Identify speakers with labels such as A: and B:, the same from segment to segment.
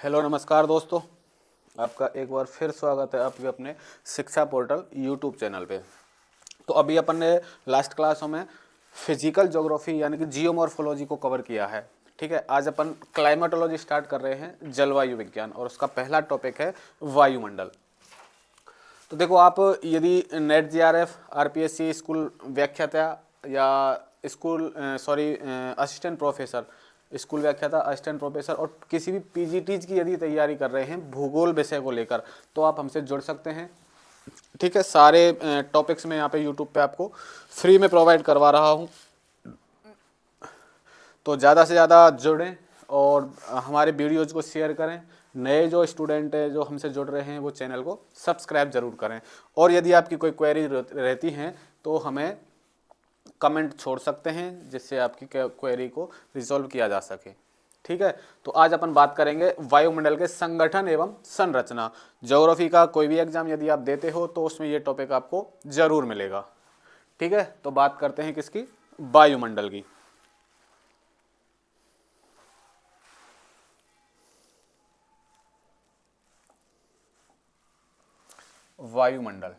A: Hello नमस्कार दोस्तों, आपका एक बार फिर स्वागत है आपके अपने शिक्षा पोर्टल यूट्यूब चैनल पे। तो अभी अपन ने लास्ट क्लासों में फिजिकल ज्योग्राफी यानी कि जियोमॉर्फोलॉजी को कवर किया है। ठीक है, आज अपन क्लाइमेटोलॉजी स्टार्ट कर रहे हैं, जलवायु विज्ञान, और उसका पहला टॉपिक है वायुमंडल। तो देखो, आप यदि नेट जीआरएफ, आरपीएससी स्कूल व्याख्याता या असिस्टेंट प्रोफेसर, स्कूल व्याख्याता, असिस्टेंट प्रोफेसर और किसी भी पीजीटीज की यदि तैयारी कर रहे हैं भूगोल विषय को लेकर, तो आप हमसे जुड़ सकते हैं। ठीक है, सारे टॉपिक्स में यहाँ पे यूट्यूब पे आपको फ्री में प्रोवाइड करवा रहा हूँ, तो ज़्यादा से ज़्यादा जुड़ें और हमारे वीडियोज़ को शेयर करें। नए जो स्टूडेंट है जो हमसे जुड़ रहे हैं वो चैनल को सब्सक्राइब जरूर करें, और यदि आपकी कोई क्वेरी रहती हैं तो हमें कमेंट छोड़ सकते हैं, जिससे आपकी क्वेरी को रिजॉल्व किया जा सके। ठीक है, तो आज अपन बात करेंगे वायुमंडल के संगठन एवं संरचना। ज्योग्राफी का कोई भी एग्जाम यदि आप देते हो तो उसमें ये टॉपिक आपको जरूर मिलेगा। ठीक है, तो बात करते हैं किसकी, वायुमंडल की। वायुमंडल,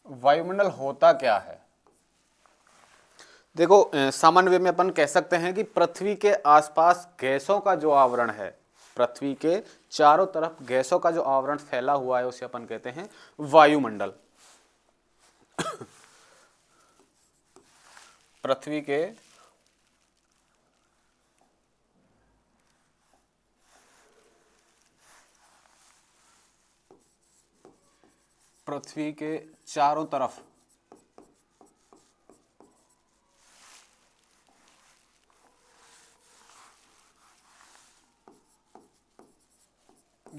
A: वायुमंडल होता क्या है? देखो, सामान्य वे में अपन कह सकते हैं कि पृथ्वी के आसपास गैसों का जो आवरण है, पृथ्वी के चारों तरफ गैसों का जो आवरण फैला हुआ है उसे अपन कहते हैं वायुमंडल। पृथ्वी के चारों तरफ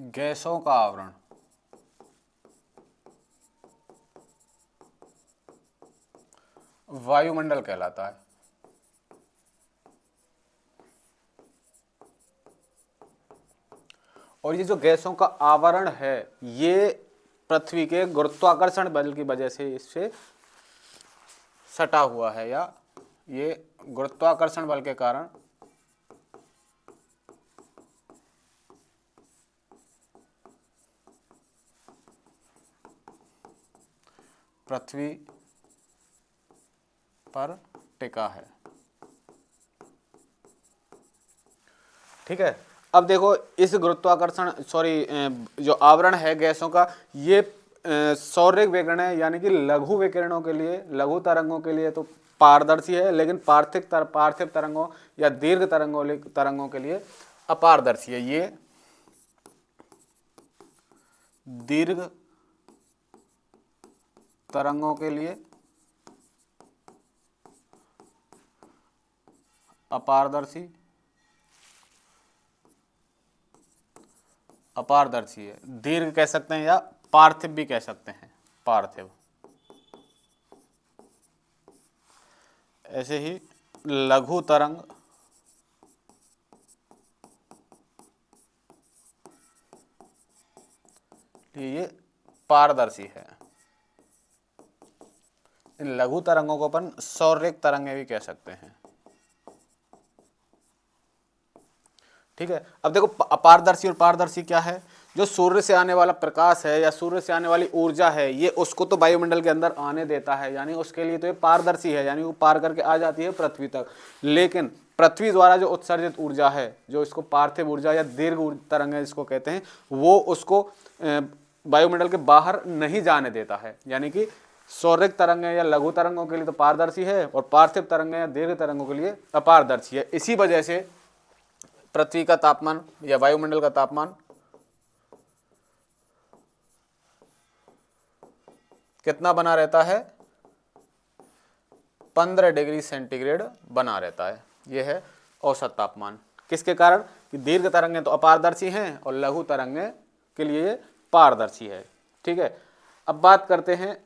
A: गैसों का आवरण वायुमंडल कहलाता है। और ये जो गैसों का आवरण है ये पृथ्वी के गुरुत्वाकर्षण बल की वजह से इससे सटा हुआ है, या ये गुरुत्वाकर्षण बल के कारण पृथ्वी पर टिका है। ठीक है, अब देखो, इस गुरुत्वाकर्षण जो आवरण है गैसों का, ये सौर विकिरण यानी कि लघु विकिरणों के लिए, लघु तरंगों के लिए तो पारदर्शी है, लेकिन पार्थिव तरंगों या दीर्घ तरंगों के लिए अपारदर्शी है। ये दीर्घ तरंगों के लिए अपारदर्शी है, दीर्घ कह सकते हैं या पार्थिव भी कह सकते हैं, पार्थिव। ऐसे ही लघु तरंग ये पारदर्शी है। इन लघु तरंगों को अपन सौर्यिक तरंगें भी कह सकते हैं। ठीक है, अब देखो, अपारदर्शी और पारदर्शी क्या है? जो सूर्य से आने वाला प्रकाश है या सूर्य से आने वाली ऊर्जा है, ये उसको तो वायुमंडल के अंदर आने देता है, यानी उसके लिए तो ये पारदर्शी है, यानी वो पार करके आ जाती है पृथ्वी तक। लेकिन पृथ्वी द्वारा जो उत्सर्जित ऊर्जा है, जो इसको पार्थिव ऊर्जा या दीर्घ तरंग इसको कहते हैं, वो उसको वायुमंडल के बाहर नहीं जाने देता है। यानी कि सौर्यिक तरंगें या लघु तरंगों के लिए तो पारदर्शी है, और पार्थिव तरंगें या दीर्घ तरंगों के लिए अपारदर्शी है। इसी वजह से पृथ्वी का तापमान या वायुमंडल का तापमान कितना बना रहता है? 15 डिग्री सेंटीग्रेड बना रहता है। यह है औसत तापमान। किसके कारण? कि दीर्घ तरंगें तो अपारदर्शी हैं और लघु तरंगें के लिए पारदर्शी है। ठीक है, अब बात करते हैं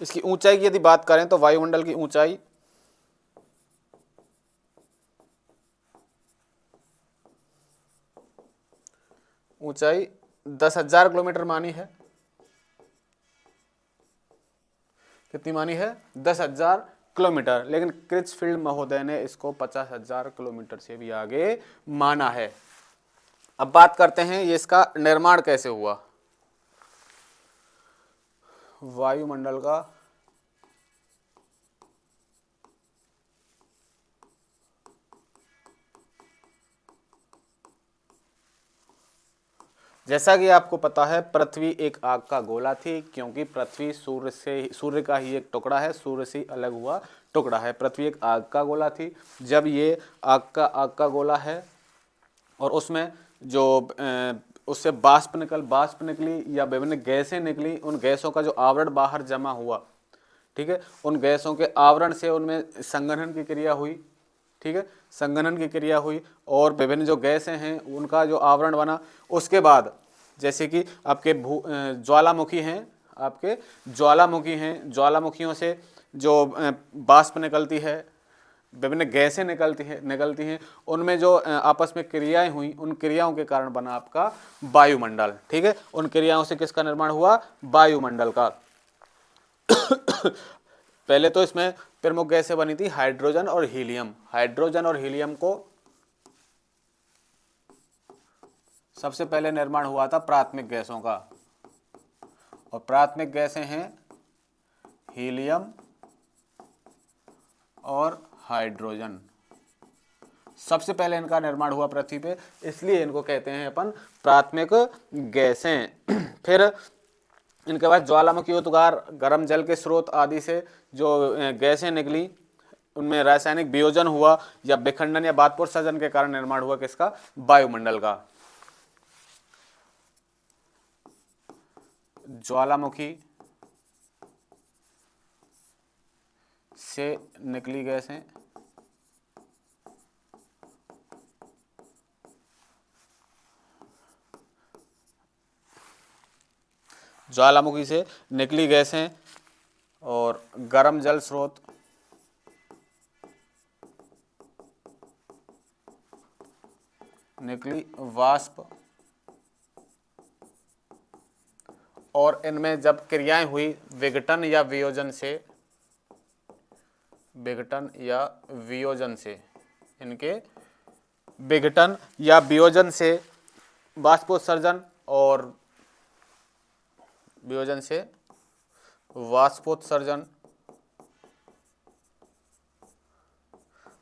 A: इसकी ऊंचाई की। यदि बात करें तो वायुमंडल की ऊंचाई ऊंचाई 10,000 किलोमीटर मानी है। कितनी मानी है? 10,000 किलोमीटर, लेकिन क्रिचफील्ड महोदय ने इसको 50,000 किलोमीटर से भी आगे माना है। अब बात करते हैं ये इसका निर्माण कैसे हुआ। वायुमंडल का जैसा कि आपको पता है पृथ्वी एक आग का गोला थी, क्योंकि पृथ्वी सूर्य का ही एक टुकड़ा है, सूर्य से अलग हुआ टुकड़ा है। पृथ्वी एक आग का गोला थी। जब ये आग का गोला है और उसमें जो उससे बाष्प निकली या विभिन्न गैसें निकली, उन गैसों का जो आवरण बाहर जमा हुआ, ठीक है, उन गैसों के आवरण से उनमें संघनन की क्रिया हुई, ठीक है, संघनन की क्रिया हुई और विभिन्न जो गैसें हैं उनका जो आवरण बना। उसके बाद जैसे कि आपके ज्वालामुखी हैं, आपके ज्वालामुखियों से जो बाष्प निकलती है, विभिन्न गैसें निकलती हैं, उनमें जो आपस में क्रियाएं हुई, उन क्रियाओं के कारण बना आपका वायुमंडल। ठीक है, उन क्रियाओं से किसका निर्माण हुआ? वायुमंडल का। पहले तो इसमें प्रमुख गैसें बनी थी हाइड्रोजन और हीलियम। हाइड्रोजन और हीलियम को सबसे पहले निर्माण हुआ था प्राथमिक गैसों का, और प्राथमिक गैसें हैं हीलियम और हाइड्रोजन। सबसे पहले इनका निर्माण हुआ पृथ्वी पे, इसलिए इनको कहते हैं अपन प्राथमिक गैसें। फिर इनके बाद ज्वालामुखी उद्गार, गर्म जल के स्रोत आदि से जो गैसें निकली, उनमें रासायनिक वियोजन हुआ या विखंडन या वाष्पोत्सर्जन के कारण निर्माण हुआ किसका? वायुमंडल का। ज्वालामुखी से निकली गैसें ज्वालामुखी से निकली गैसें और गर्म जल स्रोत निकली वाष्प, और इनमें जब क्रियाएं हुई विघटन या वियोजन से, इनके विघटन या वियोजन से वाष्पोत्सर्जन और वियोजन से वाष्पोत्सर्जन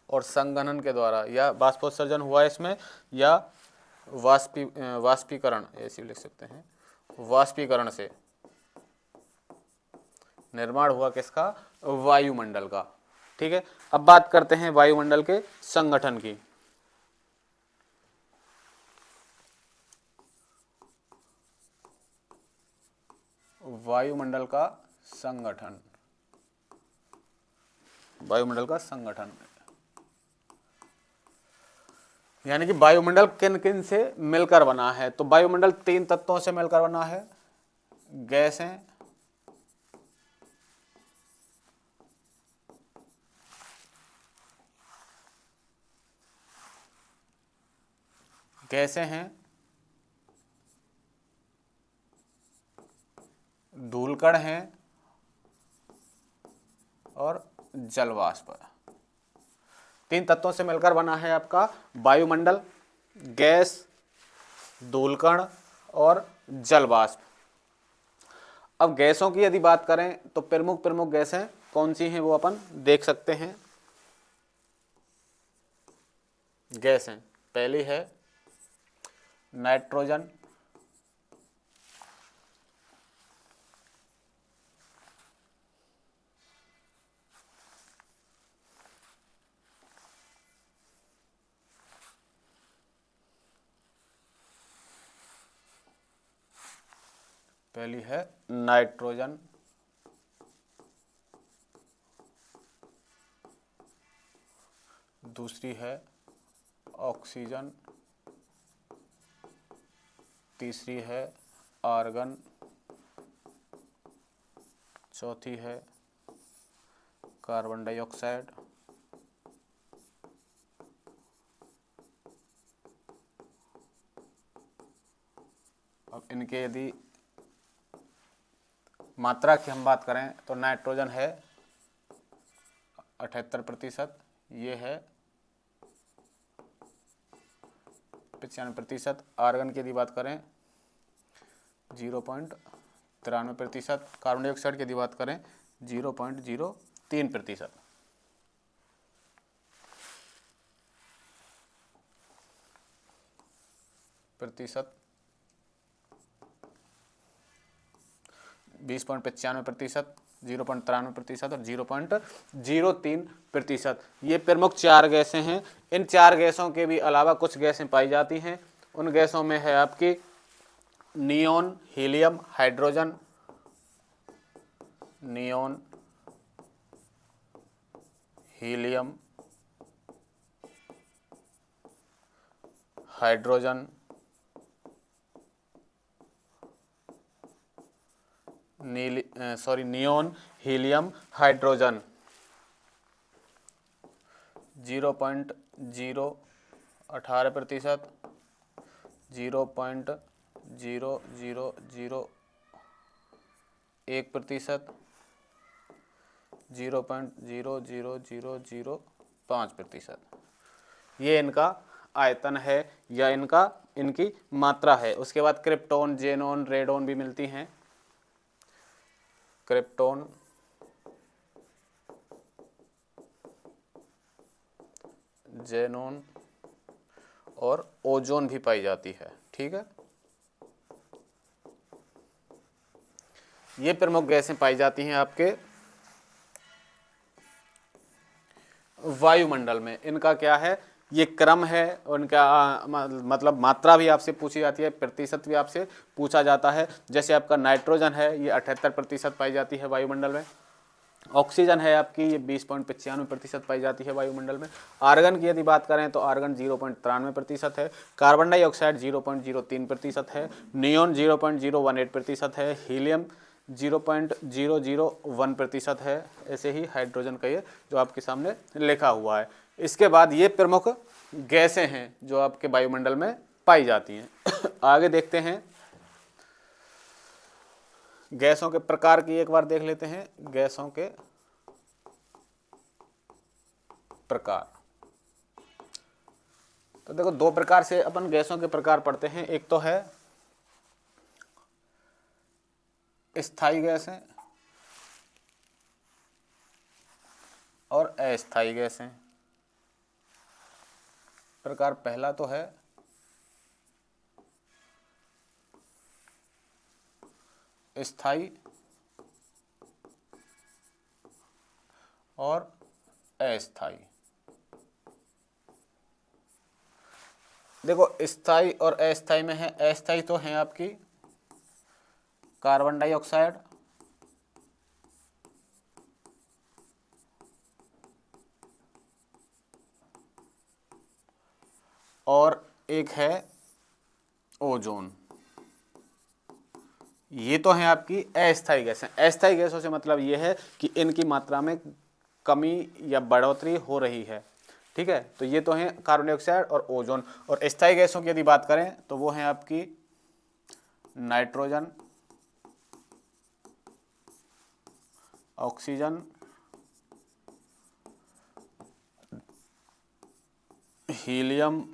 A: और संघनन के द्वारा, या वाष्पोत्सर्जन हुआ इसमें या वाष्पीकरण, ऐसे लिख सकते हैं, वाष्पीकरण से निर्माण हुआ किसका? वायुमंडल का। ठीक है, अब बात करते हैं वायुमंडल के संगठन की। वायुमंडल का संगठन, वायुमंडल का संगठन यानी कि वायुमंडल किन किन से मिलकर बना है? तो वायुमंडल 3 तत्वों से मिलकर बना है। गैसें, हैं, धूलकण हैं और जलवाष्प। 3 तत्वों से मिलकर बना है आपका वायुमंडल, गैस, धूलकण और जलवाष्प। अब गैसों की यदि बात करें तो प्रमुख गैसें कौन सी हैं वो अपन देख सकते हैं। गैसें, पहली है नाइट्रोजन, पहली है नाइट्रोजन, दूसरी है ऑक्सीजन, तीसरी है आर्गन, चौथी है कार्बन डाइऑक्साइड, अब इनके यदि मात्रा की हम बात करें तो नाइट्रोजन है 78%, ये है 95%। आर्गन की यदि बात करें 0.93%। कार्बन डाइऑक्साइड की यदि बात करें 0.03%। प्रतिशत 20.95%, 0.93% और 0.03%। ये प्रमुख 4 गैसें हैं। इन 4 गैसों के भी अलावा कुछ गैसें पाई जाती हैं। उन गैसों में है आपकी neon, helium, hydrogen, neon, helium, hydrogen, neon, helium, hydrogen. 0.018%, 0.00001%, 0.00005%। ये इनका आयतन है या इनकी मात्रा है। उसके बाद क्रिप्टॉन, जेनॉन, रेडॉन भी मिलती हैं। क्रिप्टॉन, जेनॉन और ओजोन भी पाई जाती है। ठीक है, ये प्रमुख गैसें पाई जाती हैं आपके वायुमंडल में। इनका क्या है, ये क्रम है। उनका मतलब मात्रा भी आपसे पूछी जाती है, प्रतिशत भी आपसे पूछा जाता है। जैसे आपका नाइट्रोजन है, ये 78% पाई जाती है वायुमंडल में। ऑक्सीजन है आपकी, ये 20.95% पाई जाती है वायुमंडल में। आर्गन की यदि बात करें तो आर्गन 0.93% है। कार्बन डाइऑक्साइड 0.03% है। नियोन 0.018% है। हीलियम 0.001% है। ऐसे ही हाइड्रोजन का ये जो आपके सामने लिखा हुआ है। इसके बाद ये प्रमुख गैसें हैं जो आपके वायुमंडल में पाई जाती हैं। आगे देखते हैं, गैसों के प्रकार की एक बार देख लेते हैं। गैसों के प्रकार, तो देखो 2 प्रकार से अपन गैसों के प्रकार पढ़ते हैं। एक तो है स्थायी गैसें और अस्थायी गैसें। प्रकार पहला तो है स्थायी और अस्थायी। देखो स्थायी और अस्थायी में है, अस्थायी तो है आपकी कार्बन डाइऑक्साइड और एक है ओजोन। ये तो है आपकी अस्थायी गैसें। अस्थायी गैसों से मतलब ये है कि इनकी मात्रा में कमी या बढ़ोतरी हो रही है। ठीक है, तो ये तो है कार्बन डाइऑक्साइड और ओजोन। और स्थायी गैसों की यदि बात करें तो वो है आपकी नाइट्रोजन, ऑक्सीजन, हीलियम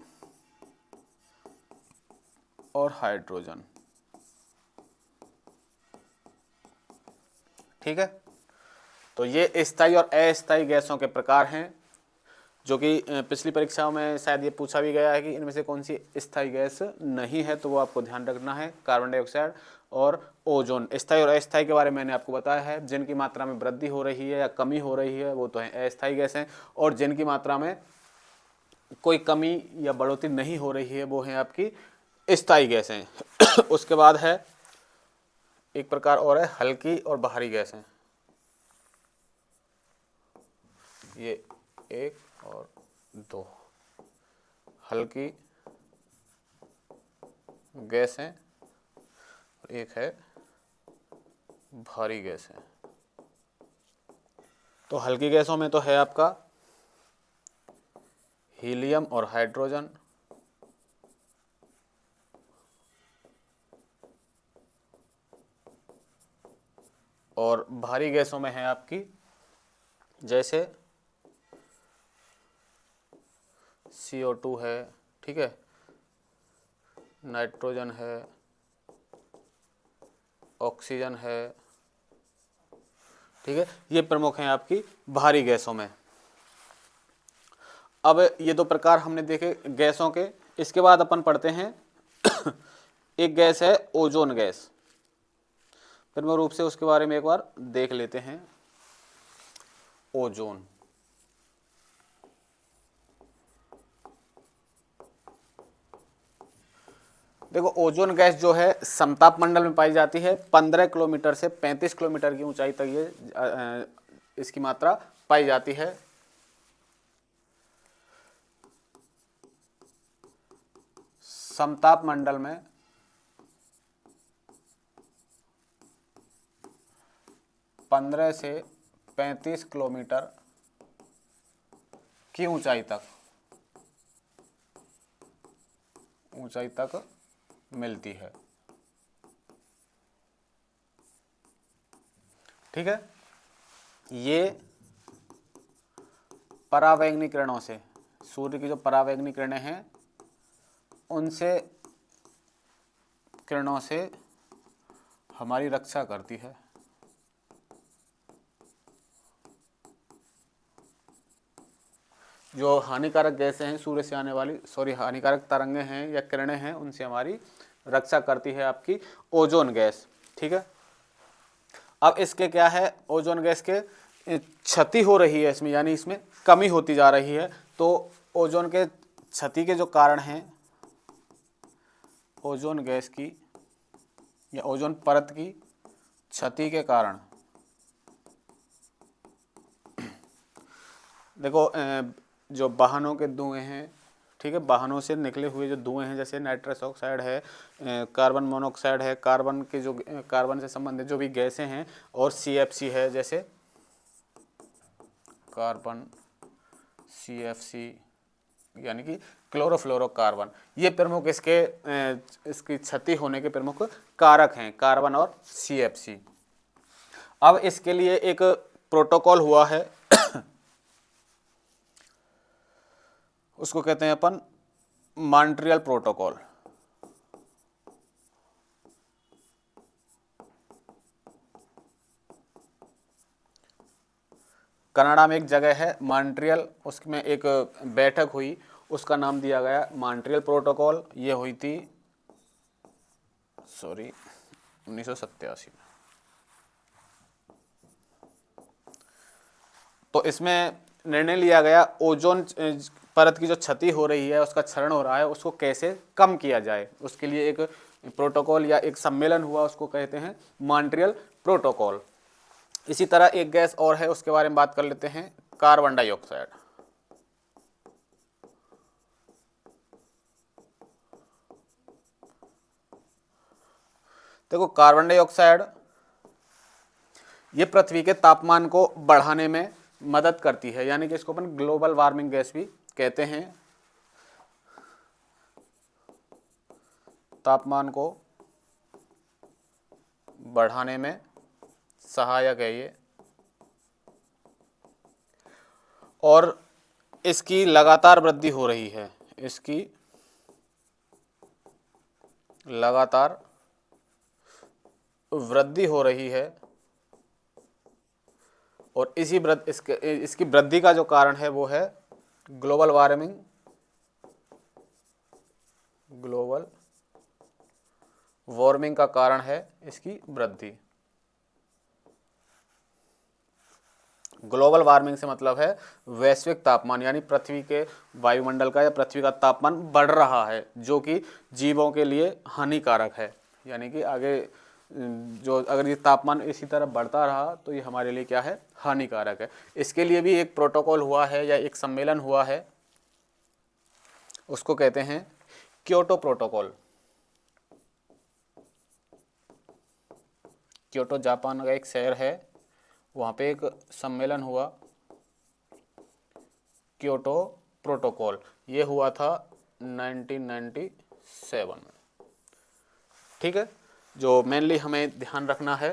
A: और हाइड्रोजन। ठीक है, तो ये स्थायी और अस्थायी गैसों के प्रकार हैं, जो कि पिछली परीक्षाओं में शायद ये पूछा भी गया है कि इनमें से कौन सी स्थायी गैस नहीं है, तो वो आपको ध्यान रखना है। कार्बन डाइऑक्साइड और ओजोन। स्थायी और अस्थायी के बारे में मैंने आपको बताया है। जिनकी मात्रा में वृद्धि हो रही है या कमी हो रही है वो तो है अस्थायी गैसें, और जिनकी मात्रा में कोई कमी या बढ़ोतरी नहीं हो रही है वो है आपकी स्थायी गैसें। उसके बाद है एक प्रकार और है हल्की और बाहरी गैसें। ये 1 और 2 हल्की गैसें और एक है भारी गैसें। तो हल्की गैसों में तो है आपका हीलियम और हाइड्रोजन, और भारी गैसों में है आपकी जैसे CO2 है, ठीक है, नाइट्रोजन है, ऑक्सीजन है, ठीक है, ये प्रमुख हैं आपकी भारी गैसों में। अब ये दो प्रकार हमने देखे गैसों के। इसके बाद अपन पढ़ते हैं एक गैस है ओजोन गैस। प्रमुख रूप से उसके बारे में एक बार देख लेते हैं। ओजोन, देखो ओजोन गैस जो है समताप मंडल में पाई जाती है। 15 किलोमीटर से 35 किलोमीटर की ऊंचाई तक ये इसकी मात्रा पाई जाती है। समताप मंडल में 15 से 35 किलोमीटर की ऊंचाई तक मिलती है, ठीक है। ये परावैंगनिक किरणों से, सूर्य की जो परावैंगनिक किरणें हैं उनसे किरणों से हमारी रक्षा करती है। जो हानिकारक गैसें हैं सूर्य से आने वाली, हानिकारक तरंगें हैं या किरणें हैं, उनसे हमारी रक्षा करती है आपकी ओजोन गैस, ठीक है। अब इसके क्या है, ओजोन गैस के क्षति हो रही है इसमें, यानी इसमें कमी होती जा रही है। तो ओजोन के क्षति के जो कारण हैं, ओजोन गैस की या ओजोन परत की क्षति के कारण, देखो जो वाहनों के धुएं हैं, ठीक है, वाहनों से निकले हुए जो धुएं हैं, जैसे नाइट्रस ऑक्साइड है, कार्बन मोनोऑक्साइड है, कार्बन के जो कार्बन से संबंधित जो भी गैसें हैं, और CFC है, जैसे कार्बन CFC यानी कि क्लोरोफ्लोरोकार्बन, ये प्रमुख इसकी क्षति होने के प्रमुख कारक हैं, कार्बन और CFC। अब इसके लिए एक प्रोटोकॉल हुआ है उसको कहते हैं अपन मॉन्ट्रियल प्रोटोकॉल। कनाडा में एक जगह है मॉन्ट्रियल, उसमें एक बैठक हुई, उसका नाम दिया गया मॉन्ट्रियल प्रोटोकॉल। ये हुई थी 1987 में। तो इसमें निर्णय लिया गया ओजोन परत की जो क्षति हो रही है, उसका क्षरण हो रहा है, उसको कैसे कम किया जाए। उसके लिए एक प्रोटोकॉल या एक सम्मेलन हुआ, उसको कहते हैं मॉन्ट्रियल प्रोटोकॉल। इसी तरह एक गैस और है, उसके बारे में बात कर लेते हैं, कार्बन डाइऑक्साइड। देखो कार्बन डाइऑक्साइड ये पृथ्वी के तापमान को बढ़ाने में मदद करती है, यानी कि इसको अपन ग्लोबल वार्मिंग गैस भी कहते हैं। तापमान को बढ़ाने में सहायक है ये, और इसकी लगातार वृद्धि हो रही है, इसकी लगातार वृद्धि हो रही है। और इसकी वृद्धि का जो कारण है वो है ग्लोबल वार्मिंग, ग्लोबल वार्मिंग का कारण है इसकी वृद्धि। ग्लोबल वार्मिंग से मतलब है वैश्विक तापमान, यानी पृथ्वी के वायुमंडल का या पृथ्वी का तापमान बढ़ रहा है, जो कि जीवों के लिए हानिकारक है। यानी कि आगे जो अगर ये तापमान इसी तरह बढ़ता रहा तो ये हमारे लिए क्या है, हानिकारक है। इसके लिए भी एक प्रोटोकॉल हुआ है या एक सम्मेलन हुआ है, उसको कहते हैं क्योटो प्रोटोकॉल। क्योटो जापान का एक शहर है, वहाँ पे एक सम्मेलन हुआ क्योटो प्रोटोकॉल। ये हुआ था 1997 में, ठीक है। जो मेनली हमें ध्यान रखना है,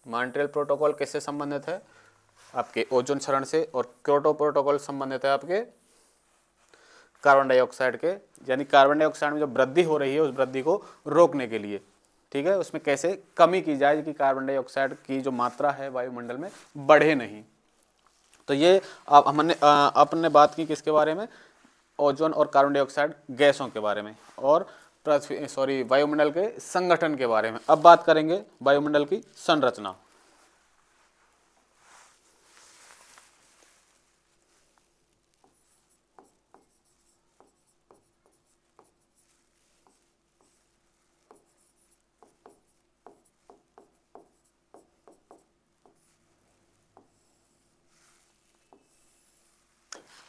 A: मॉन्ट्रियल प्रोटोकॉल किससे संबंधित है? आपके ओजोन क्षरण से। और क्योटो प्रोटोकॉल संबंधित है आपके कार्बन डाइऑक्साइड के, यानी कार्बन डाइऑक्साइड में जो वृद्धि हो रही है उस वृद्धि को रोकने के लिए। ठीक है, उसमें कैसे कमी की जाए कि कार्बन डाइऑक्साइड की जो मात्रा है वायुमंडल में बढ़े नहीं। तो ये हमने अपने बात की किसके बारे में? ओजोन और कार्बन डाइऑक्साइड गैसों के बारे में और वायुमंडल के संगठन के बारे में। अब बात करेंगे वायुमंडल की संरचना।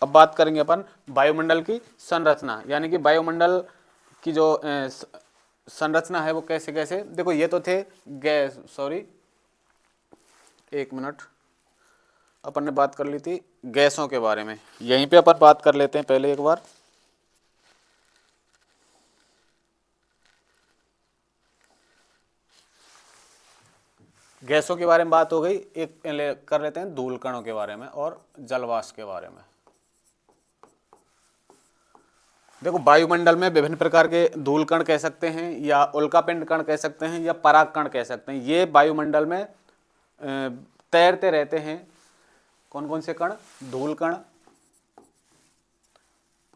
A: अब बात करेंगे अपन वायुमंडल की संरचना, यानी कि वायुमंडल की जो संरचना है वो कैसे कैसे। देखो ये तो थे गैस, एक मिनट, अपन ने बात कर ली थी गैसों के बारे में। यहीं पे अपन बात कर लेते हैं पहले एक बार। गैसों के बारे में बात हो गई, एक कर लेते हैं धूल कणों के बारे में और जलवाष्प के बारे में। देखो वायुमंडल में विभिन्न प्रकार के धूल कण कह सकते हैं या उल्कापिंड कण कह सकते हैं या पराग कण कह सकते हैं। ये वायुमंडल में तैरते रहते हैं। कौन कौन से कण? धूल कण,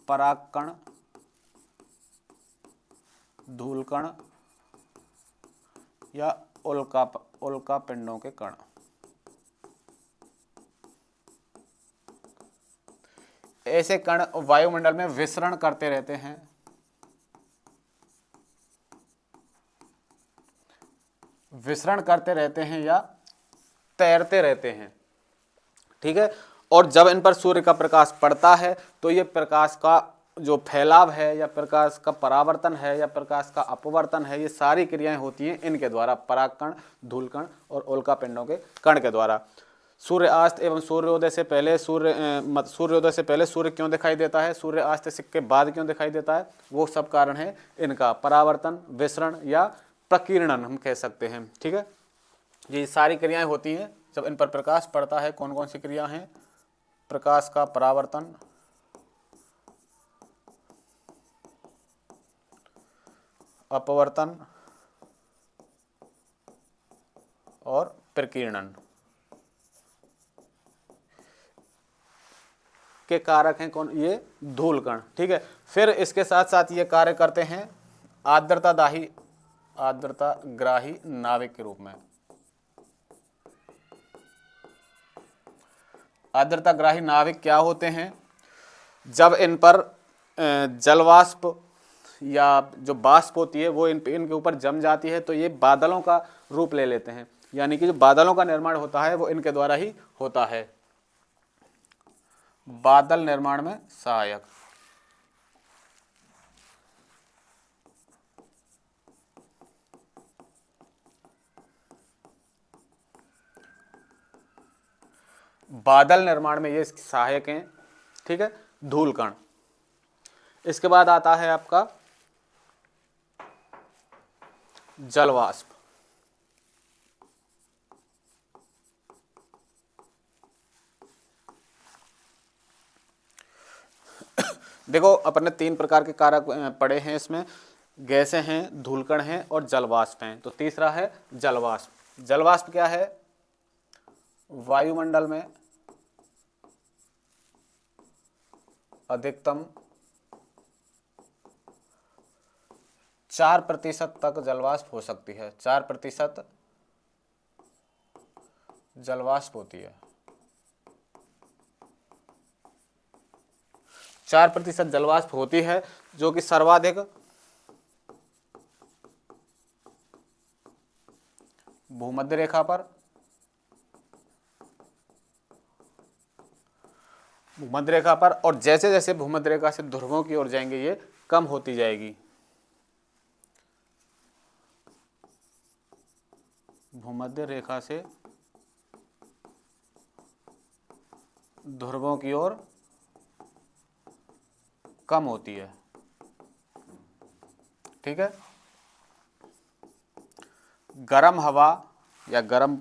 A: पराग कण, धूल कण या उल्कापिंडों के कण। ऐसे कण वायुमंडल में विचरण करते रहते हैं। विचरण करते रहते हैं या तैरते रहते हैं। ठीक है, और जब इन पर सूर्य का प्रकाश पड़ता है तो ये प्रकाश का जो फैलाव है या प्रकाश का परावर्तन है या प्रकाश का अपवर्तन है, ये सारी क्रियाएं होती हैं इनके द्वारा, परागकण, धूलकण और उल्कापिंडों के कण के द्वारा। सूर्यास्त एवं सूर्योदय से पहले सूर्योदय से पहले सूर्य क्यों दिखाई देता है, सूर्यास्त के बाद क्यों दिखाई देता है, वो सब कारण है इनका परावर्तन, विसरण या प्रकीर्णन हम कह सकते हैं। ठीक है, ये सारी क्रियाएं होती हैं जब इन पर प्रकाश पड़ता है। कौन कौन सी क्रिया हैं? प्रकाश का परावर्तन, अपवर्तन और प्रकीर्णन के कारक हैं कौन? ये धूल कण। ठीक है, फिर इसके साथ साथ ये कार्य करते हैं आर्द्रताग्राही नाविक के रूप में। आर्द्रताग्राही नाविक क्या होते हैं? जब इन पर जलवाष्प या जो वाष्प होती है वो इनके ऊपर जम जाती है तो ये बादलों का रूप ले लेते हैं, यानी कि जो बादलों का निर्माण होता है वो इनके द्वारा ही होता है। बादल निर्माण में सहायक। बादल निर्माण में ये सहायक हैं। ठीक है, धूल कण। इसके बाद आता है आपका जलवाष्प। देखो अपन ने 3 प्रकार के कारक पढ़े हैं इसमें, गैसें हैं, धूलकण हैं और जलवाष्प हैं। तो तीसरा है जलवाष्प। जलवाष्प क्या है? वायुमंडल में अधिकतम 4% तक जलवाष्प हो सकती है। 4% जलवाष्प होती है। 4% जलवाष्प होती है, जो कि सर्वाधिक भूमध्य रेखा पर और जैसे जैसे भूमध्य रेखा से ध्रुवों की ओर जाएंगे ये कम होती जाएगी। भूमध्य रेखा से ध्रुवों की ओर कम होती है। ठीक है, गर्म हवा या गर्म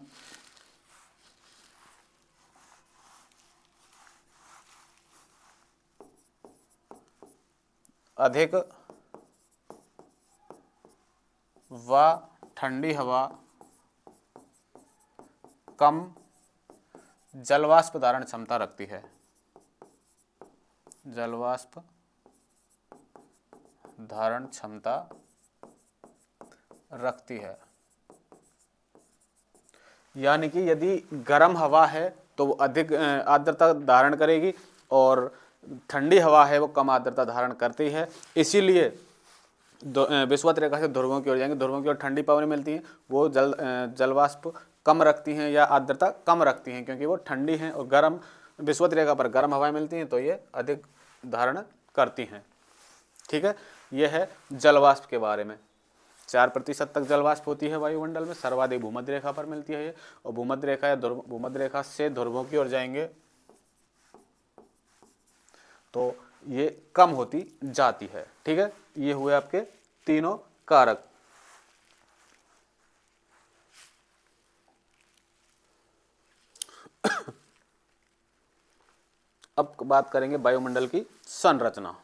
A: अधिक व ठंडी हवा कम जलवाष्प धारण क्षमता रखती है। जलवाष्प धारण क्षमता रखती है, यानी कि यदि गर्म हवा है तो वो अधिक आर्द्रता धारण करेगी और ठंडी हवा है वो कम आर्द्रता धारण करती है। इसीलिए विषुवत रेखा से ध्रुवों की ओर जाएंगे, ध्रुवों की ओर ठंडी पवनें मिलती हैं, वो जलवाष्प कम रखती हैं या आर्द्रता कम रखती हैं क्योंकि वो ठंडी हैं, और गर्म विषुवत रेखा पर गर्म हवाएं मिलती हैं तो ये अधिक धारण करती हैं। ठीक है, यह है जलवाष्प के बारे में। 4% तक जलवाष्प होती है वायुमंडल में, सर्वाधिक भूमध्य रेखा पर मिलती है ये, और भूमध्य रेखा या भूमध्य रेखा से ध्रुवों की ओर जाएंगे तो ये कम होती जाती है। ठीक है, ये हुए आपके तीनों कारक। अब बात करेंगे वायुमंडल की संरचना।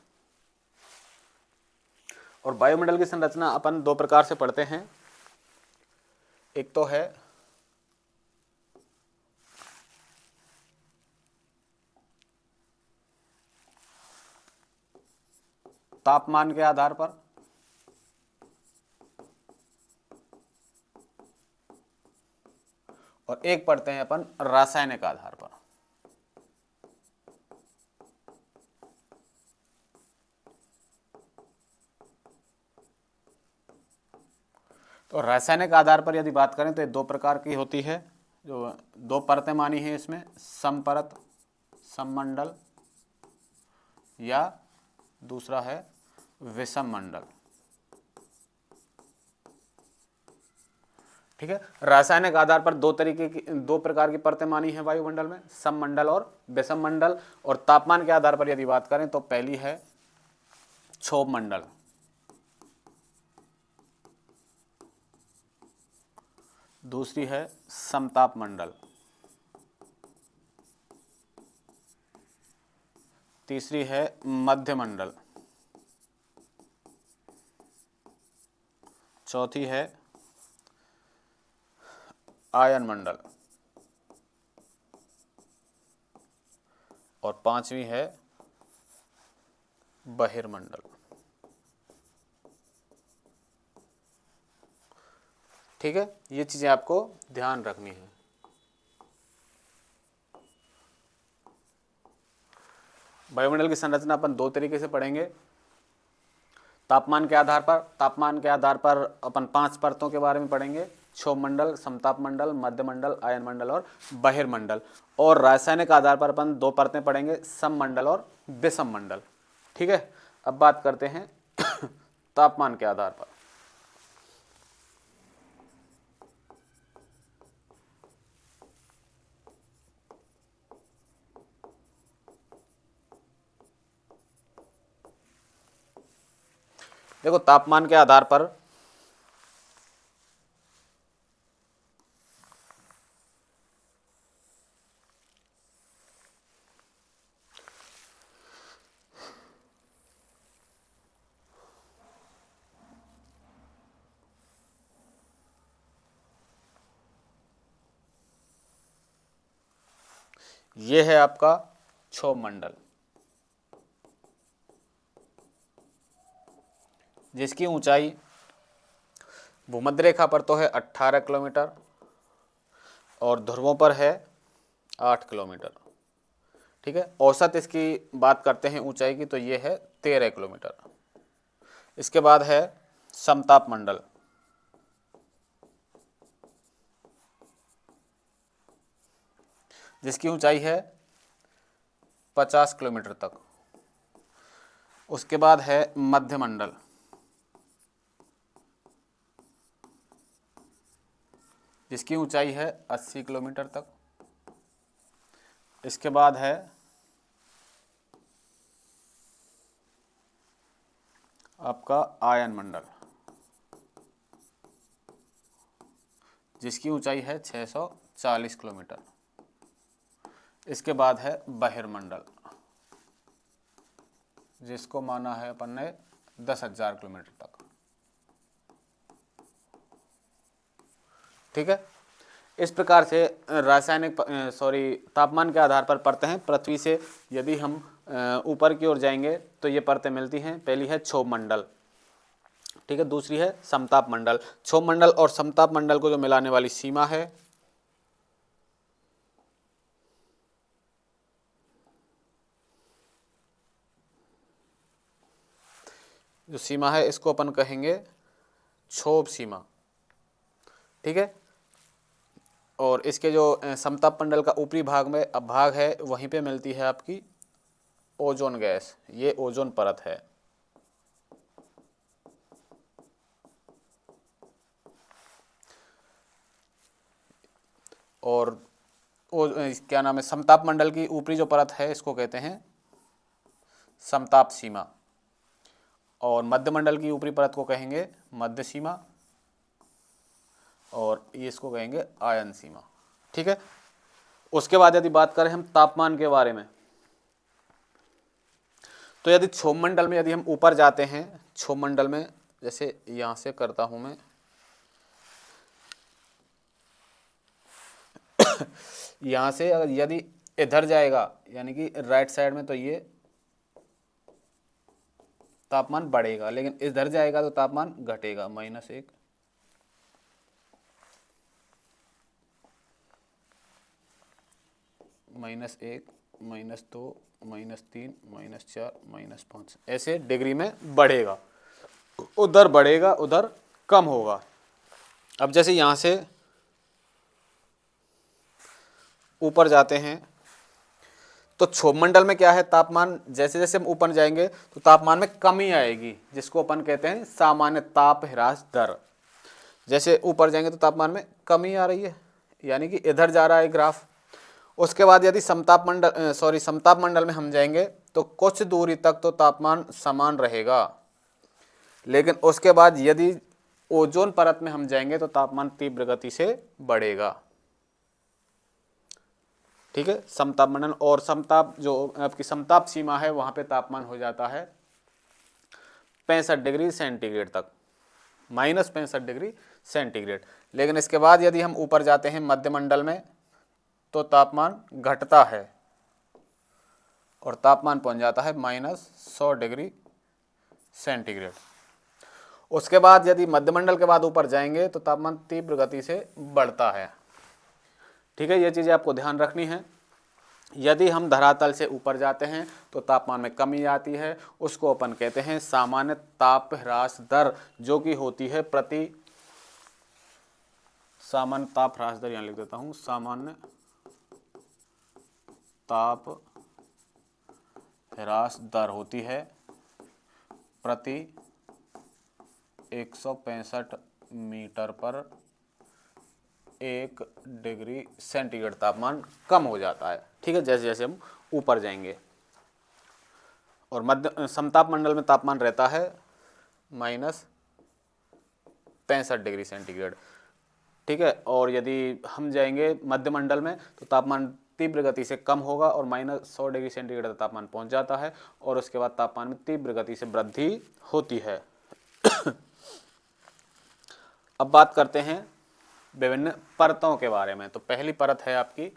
A: और वायुमंडल की संरचना अपन दो प्रकार से पढ़ते हैं। एक तो है तापमान के आधार पर, और एक पढ़ते हैं अपन रासायनिक आधार पर। तो रासायनिक आधार पर यदि बात करें तो ये दो प्रकार की होती है, जो दो परतें मानी है इसमें, समपरत सममंडल या दूसरा है विषम मंडल। ठीक है, रासायनिक आधार पर दो प्रकार की परतें मानी है वायुमंडल में, सममंडल और विषम मंडल। और तापमान के आधार पर यदि बात करें तो पहली है क्षोभ मंडल, दूसरी है समताप मंडल, तीसरी है मध्य मंडल, चौथी है आयन मंडल, और पांचवी है बहिर्मंडल। ठीक है, ये चीजें आपको ध्यान रखनी है। वायुमंडल की संरचना अपन दो तरीके से पढ़ेंगे। तापमान के आधार पर अपन 5 परतों के बारे में पढ़ेंगे, क्षोभ मंडल, समताप मंडल, मध्य मंडल, आयन मंडल और बहिर्मंडल। और रासायनिक आधार पर अपन 2 परतें पढ़ेंगे, सममंडल और विषम मंडल। ठीक है, अब बात करते हैं तापमान के आधार पर। देखो, तापमान के आधार पर यह है आपका क्षोभ मंडल, जिसकी ऊंचाई भूमध्य रेखा पर तो है 18 किलोमीटर और ध्रुवों पर है 8 किलोमीटर। ठीक है, औसत इसकी बात करते हैं ऊंचाई की तो ये है 13 किलोमीटर। इसके बाद है समताप मंडल, जिसकी ऊंचाई है 50 किलोमीटर तक। उसके बाद है मध्य मंडल, जिसकी ऊंचाई है 80 किलोमीटर तक। इसके बाद है आपका आयन मंडल, जिसकी ऊंचाई है 640 किलोमीटर। इसके बाद है बहिर्मंडल, जिसको माना है अपन ने 10,000 किलोमीटर तक। ठीक है, इस प्रकार से रासायनिक तापमान के आधार पर परतें पृथ्वी से यदि हम ऊपर की ओर जाएंगे तो ये परतें मिलती हैं। पहली है क्षोभ मंडल, ठीक है, दूसरी है समताप मंडल। क्षोभ मंडल और समताप मंडल को जो मिलाने वाली सीमा है, जो सीमा है इसको अपन कहेंगे क्षोभ सीमा। ठीक है, और इसके जो समताप मंडल का ऊपरी भाग है वहीं पे मिलती है आपकी ओजोन गैस, ये ओजोन परत है। और क्या नाम है, समताप मंडल की ऊपरी जो परत है इसको कहते हैं समताप सीमा, और मध्य मंडल की ऊपरी परत को कहेंगे मध्य सीमा, और ये इसको कहेंगे आयन सीमा। ठीक है, उसके बाद यदि बात करें हम तापमान के बारे में, तो यदि क्षोभ मंडल में यदि हम ऊपर जाते हैं, क्षोभ मंडल में जैसे यहां से करता हूं मैं यहां से अगर यदि इधर जाएगा यानी कि राइट साइड में, तो ये तापमान बढ़ेगा, लेकिन इधर जाएगा तो तापमान घटेगा, -1, -1, -2, -3, -4, -5 ऐसे डिग्री में बढ़ेगा। उधर बढ़ेगा उधर कम होगा। अब जैसे यहां से ऊपर जाते हैं तो क्षोभ मंडल में क्या है, तापमान जैसे जैसे हम ऊपर जाएंगे तो तापमान में कमी आएगी, जिसको अपन कहते हैं सामान्य ताप ह्रास दर। जैसे ऊपर जाएंगे तो तापमान में कमी आ रही है, यानी कि इधर जा रहा है ग्राफ। उसके बाद यदि समताप मंडल में हम जाएंगे तो कुछ दूरी तक तो तापमान समान रहेगा, लेकिन उसके बाद यदि ओजोन परत में हम जाएंगे तो तापमान तीव्र गति से बढ़ेगा। ठीक है, समताप मंडल और समताप जो आपकी समताप सीमा है वहां पे तापमान हो जाता है 65 डिग्री सेंटीग्रेड तक, -65 डिग्री सेंटीग्रेड। लेकिन इसके बाद यदि हम ऊपर जाते हैं मध्य मंडल में तो तापमान घटता है और तापमान पहुंच जाता है -100 डिग्री सेंटीग्रेड। उसके बाद यदि मध्य मंडल के बाद ऊपर जाएंगे तो तापमान तीव्र गति से बढ़ता है। ठीक है, ये चीज़ें आपको ध्यान रखनी है। यदि हम धरातल से ऊपर जाते हैं तो तापमान में कमी आती है, उसको अपन कहते हैं सामान्य ताप ह्रास दर, जो कि होती है सामान्य ताप ह्रास दर, यहाँ लिख देता हूँ, सामान्य ताप ह्रास दर होती है प्रति 165 मीटर पर 1 डिग्री सेंटीग्रेड तापमान कम हो जाता है। ठीक है, जैसे जैसे हम ऊपर जाएंगे। और मध्य समताप मंडल में तापमान रहता है -65 डिग्री सेंटीग्रेड। ठीक है, और यदि हम जाएंगे मध्य मंडल में तो तापमान तीव्र गति से कम होगा और -100 डिग्री सेंटीग्रेड तक तापमान पहुंच जाता है, और उसके बाद तापमान में तीव्र गति से वृद्धि होती है। अब बात करते हैं विभिन्न परतों के बारे में। तो पहली परत है आपकी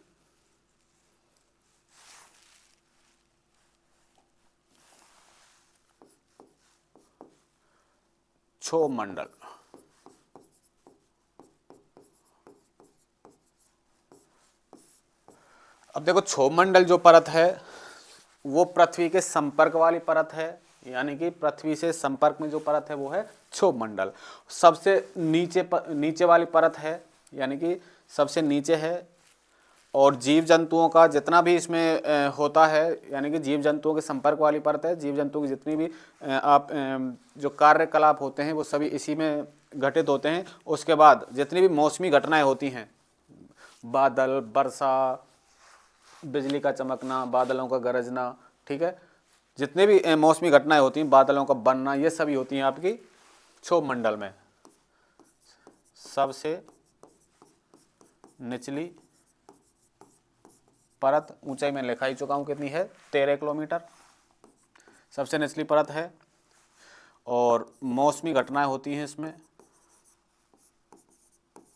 A: क्षोभ मंडल। अब देखो, क्षोभ मंडल जो परत है वो पृथ्वी के संपर्क वाली परत है, यानी कि पृथ्वी से संपर्क में जो परत है वो है क्षोभ मंडल। सबसे नीचे वाली परत है, यानी कि सबसे नीचे है, और जीव जंतुओं का जितना भी इसमें होता है, यानी कि जीव जंतुओं के संपर्क वाली परत है। जीव जंतुओं की जितनी भी जो कार्यकलाप होते हैं वो सभी इसी में घटित होते हैं। उसके बाद जितनी भी मौसमी घटनाएं होती हैं, बादल, वर्षा, बिजली का चमकना, बादलों का गरजना, ठीक है, जितने भी मौसमी घटनाएं होती हैं, बादलों का बनना, ये सभी होती हैं आपकी क्षोभ मंडल में। सबसे निचली परत, ऊंचाई में लिखा ही चुका हूं कितनी है, 13 किलोमीटर सबसे निचली परत है। और मौसमी घटनाएं होती हैं इसमें,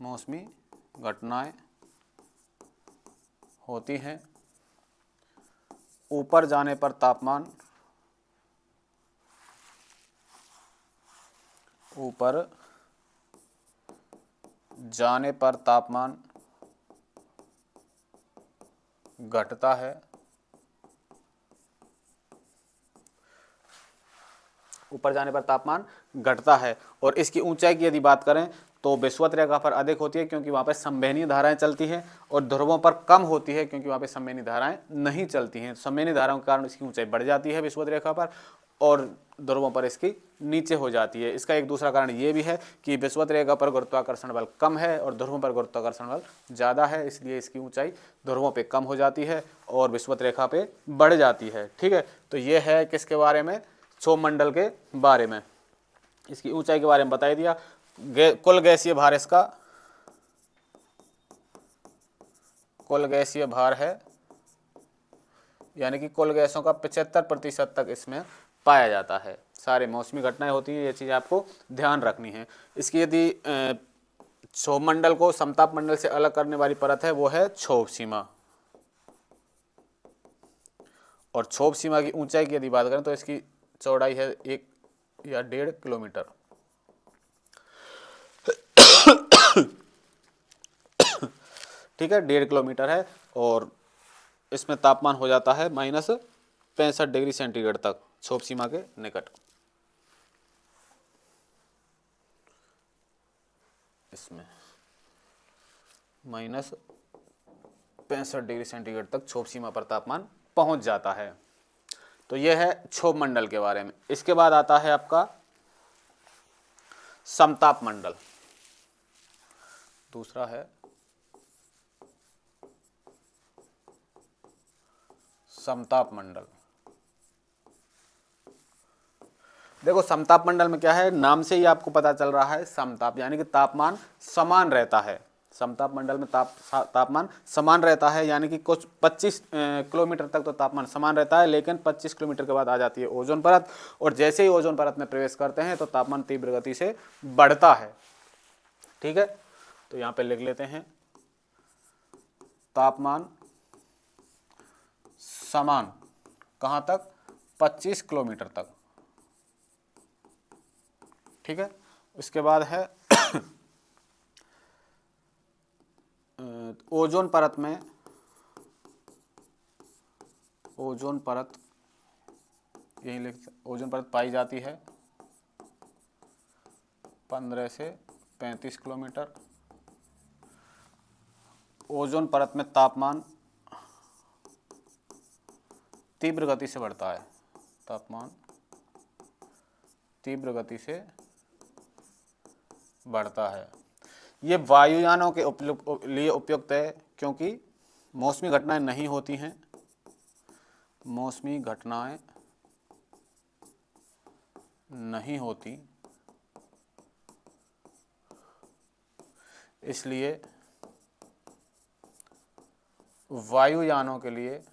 A: मौसमी घटनाएं होती हैं। ऊपर जाने पर तापमान, ऊपर जाने पर तापमान घटता है, ऊपर जाने पर तापमान घटता है। और इसकी ऊंचाई की यदि बात करें तो विषुवत रेखा पर अधिक होती है क्योंकि वहाँ पे संवहनीय धाराएं चलती हैं, और ध्रुवों पर कम होती है क्योंकि वहाँ पे संवहनीय धाराएं नहीं चलती हैं। संवहनीय धाराओं के कारण इसकी ऊंचाई बढ़ जाती है विषुवत रेखा पर, और ध्रुवों पर इसकी नीचे हो जाती है। इसका एक दूसरा कारण ये भी है कि विषुवत रेखा पर गुरुत्वाकर्षण बल कम है और ध्रुवों पर गुरुत्वाकर्षण बल ज़्यादा है, इसलिए इसकी ऊंचाई ध्रुवों पे कम हो जाती है और विषुवत रेखा पे बढ़ जाती है। ठीक है, तो ये है किसके बारे में, क्षोभमंडल के बारे में। इसकी ऊंचाई के बारे में बता दिया। कुल गैसीय भार इसका, कुल गैसीय भार है, यानी कि कुल गैसों का 75% तक इसमें पाया जाता है। सारे मौसमी घटनाएं होती हैं, ये चीज़ आपको ध्यान रखनी है। इसकी यदि क्षोभमंडल को समताप मंडल से अलग करने वाली परत है वो है क्षोभ सीमा। और क्षोभ सीमा की ऊंचाई की यदि बात करें तो इसकी चौड़ाई है 1 या 1.5 किलोमीटर। ठीक है, 1.5 किलोमीटर है, और इसमें तापमान हो जाता है -65 डिग्री सेंटीग्रेड तक क्षोभ सीमा के निकट। इसमें -65 डिग्री सेंटीग्रेड तक क्षोभ सीमा पर तापमान पहुंच जाता है। तो यह है क्षोभ मंडल के बारे में। इसके बाद आता है आपका समताप मंडल, दूसरा है समताप मंडल। देखो समताप मंडल में क्या है, नाम से ही आपको पता चल रहा है समताप, यानी कि तापमान समान रहता है। समताप मंडल में तापमान समान रहता है, यानी कि कुछ 25 किलोमीटर तक तो तापमान समान रहता है, लेकिन 25 किलोमीटर के बाद आ जाती है ओजोन परत, और जैसे ही ओजोन परत में प्रवेश करते हैं तो तापमान तीव्र गति से बढ़ता है। ठीक है, तो यहाँ पे लिख लेते हैं तापमान समान कहाँ तक, 25 किलोमीटर तक। ठीक है, इसके बाद है ओजोन परत में, ओजोन परत यही लिख, ओजोन परत पाई जाती है 15 से 35 किलोमीटर। ओजोन परत में तापमान तीव्र गति से बढ़ता है, तापमान तीव्र गति से बढ़ता है। ये वायुयानों के लिए उपयुक्त है क्योंकि मौसमी घटनाएं नहीं होती हैं, मौसमी घटनाएं नहीं होती, इसलिए वायुयानों के लिए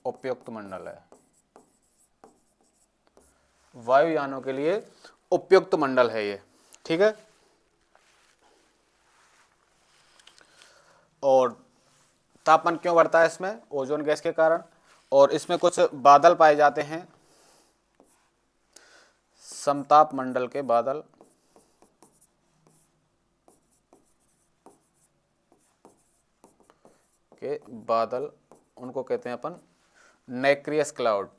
A: उपयुक्त मंडल है, वायुयानों के लिए उपयुक्त मंडल है ये। ठीक है, और तापमान क्यों बढ़ता है इसमें, ओजोन गैस के कारण, और इसमें कुछ बादल पाए जाते हैं, समताप मंडल के बादल, उनको कहते हैं अपन नैक्रियस क्लाउड।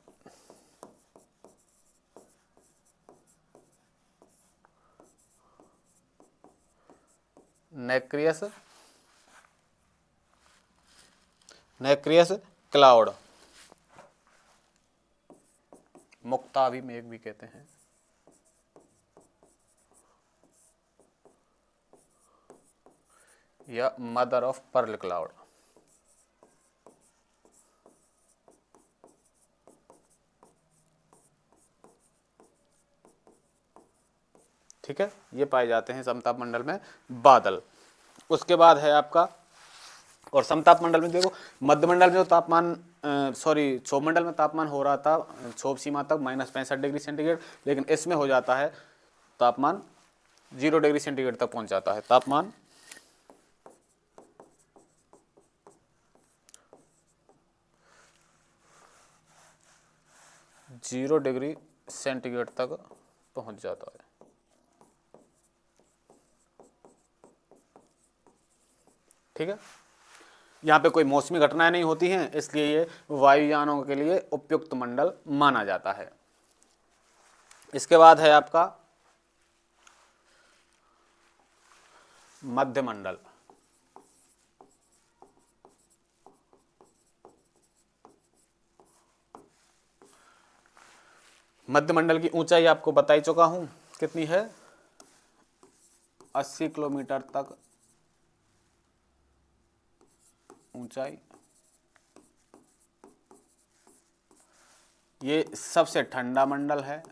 A: नैक्रियस क्लाउड, मुक्ताभी मेघ भी कहते हैं। या मदर ऑफ पर्ल क्लाउड। ठीक है, ये पाए जाते हैं समताप मंडल में बादल। उसके बाद है आपका और समताप मंडल में देखो, मध्य मंडल में जो तापमान क्षोभ मंडल में तापमान हो रहा था क्षोभ सीमा तक -65 डिग्री सेंटीग्रेड, लेकिन इसमें हो जाता है तापमान 0 डिग्री सेंटीग्रेड तक पहुंच जाता है। तापमान 0 डिग्री सेंटीग्रेड तक पहुंच जाता है। ठीक है, यहाँ पे कोई मौसमी घटनाएं नहीं होती हैं, इसलिए ये वायुयानों के लिए उपयुक्त मंडल माना जाता है। इसके बाद है आपका मध्य मंडल। मध्य मंडल की ऊंचाई आपको बता ही चुका हूं, कितनी है, 80 किलोमीटर तक ऊंचाई। ये सबसे ठंडा मंडल है,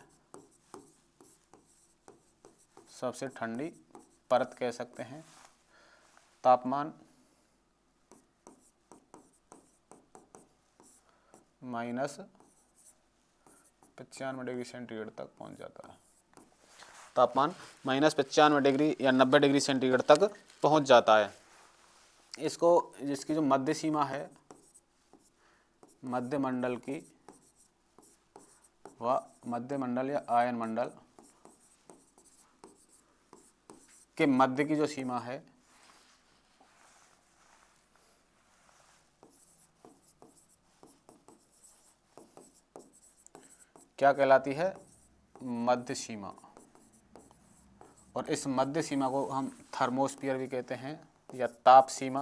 A: सबसे ठंडी परत कह सकते हैं। तापमान -95 डिग्री सेंटीग्रेड तक पहुंच जाता है। तापमान -95 डिग्री या 90 डिग्री सेंटीग्रेड तक पहुंच जाता है। इसको, जिसकी जो मध्य सीमा है मध्य मंडल की, वह मध्य मंडल या आयन मंडल के मध्य की जो सीमा है क्या कहलाती है, मध्य सीमा। और इस मध्य सीमा को हम थर्मोस्फीयर भी कहते हैं या ताप सीमा,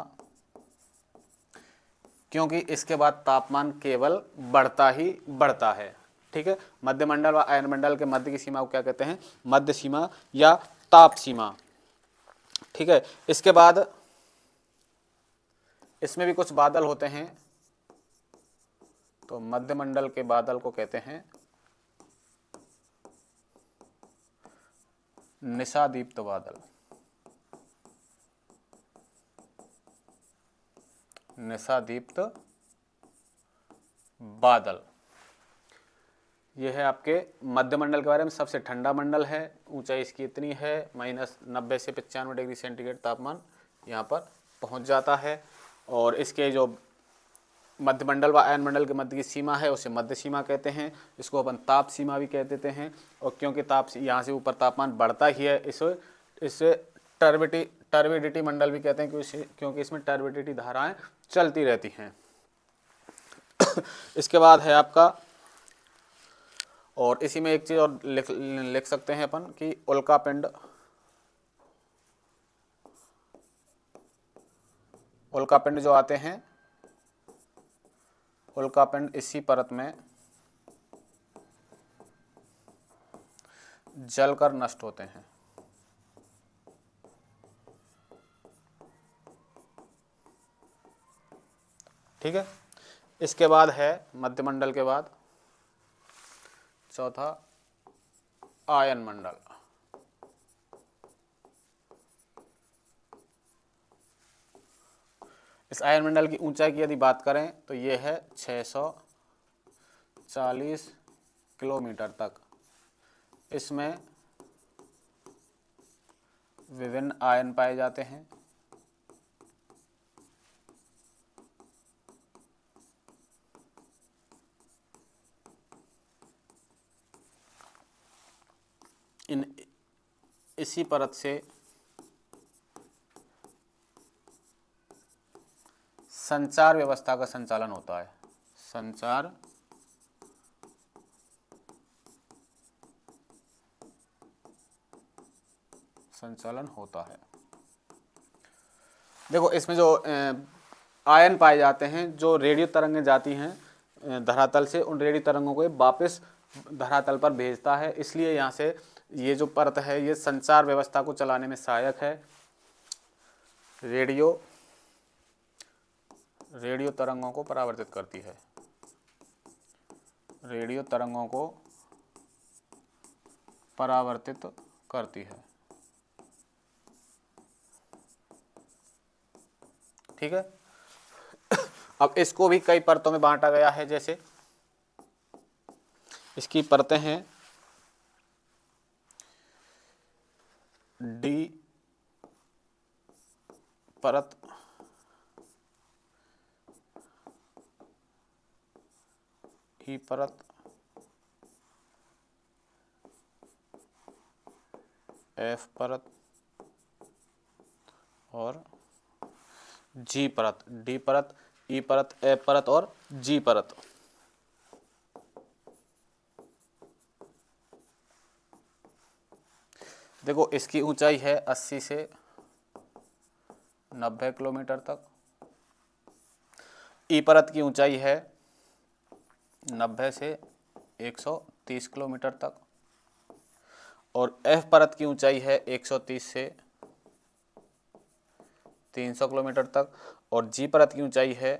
A: क्योंकि इसके बाद तापमान केवल बढ़ता ही बढ़ता है। ठीक है, मध्य मंडल व आयन मंडल के मध्य की सीमा को क्या कहते हैं, मध्य सीमा या ताप सीमा। ठीक है, इसके बाद इसमें भी कुछ बादल होते हैं, तो मध्य मंडल के बादल को कहते हैं निशादीप्त बादल। निशादीप्त बादल, यह है आपके मध्य मंडल के बारे में। सबसे ठंडा मंडल है, ऊंचाई इसकी इतनी है, -90 से 95 डिग्री सेंटीग्रेड तापमान यहाँ पर पहुँच जाता है। और इसके जो मध्य मंडल व आयन मंडल के मध्य की सीमा है उसे मध्य सीमा कहते हैं। इसको अपन ताप सीमा भी कह देते हैं। और क्योंकि यहाँ से ऊपर तापमान बढ़ता ही है, इससे टर्बिडिटी मंडल भी कहते हैं, क्योंकि इसमें टर्बिडिटी धाराएं चलती रहती हैं। इसके बाद है आपका, और इसी में एक चीज और लिख सकते हैं अपन कि उल्कापिंड। उल्कापिंड जो आते हैं, उल्कापिंड इसी परत में जलकर नष्ट होते हैं। ठीक है, इसके बाद है मध्य मंडल के बाद चौथा आयन मंडल। इस आयन मंडल की ऊंचाई की यदि बात करें तो ये है 640 किलोमीटर तक। इसमें विभिन्न आयन पाए जाते हैं। इसी परत से संचार व्यवस्था का संचालन होता है। संचार संचालन होता है। देखो, इसमें जो आयन पाए जाते हैं, जो रेडियो तरंगें जाती हैं धरातल से, उन रेडियो तरंगों को वापस धरातल पर भेजता है। इसलिए यहाँ से ये जो परत है ये संचार व्यवस्था को चलाने में सहायक है। रेडियो तरंगों को परावर्तित करती है। रेडियो तरंगों को परावर्तित करती है। ठीक है, अब इसको भी कई परतों में बांटा गया है, जैसे इसकी परतें हैं डी परत, ई परत, एफ परत और जी परत, डी परत, ई परत, एफ परत और जी परत। देखो इसकी ऊंचाई है 80 से 90 किलोमीटर तक, ई परत की ऊंचाई है 90 से 130 किलोमीटर तक और एफ परत की ऊंचाई है 130 से 300 किलोमीटर तक और जी परत की ऊंचाई है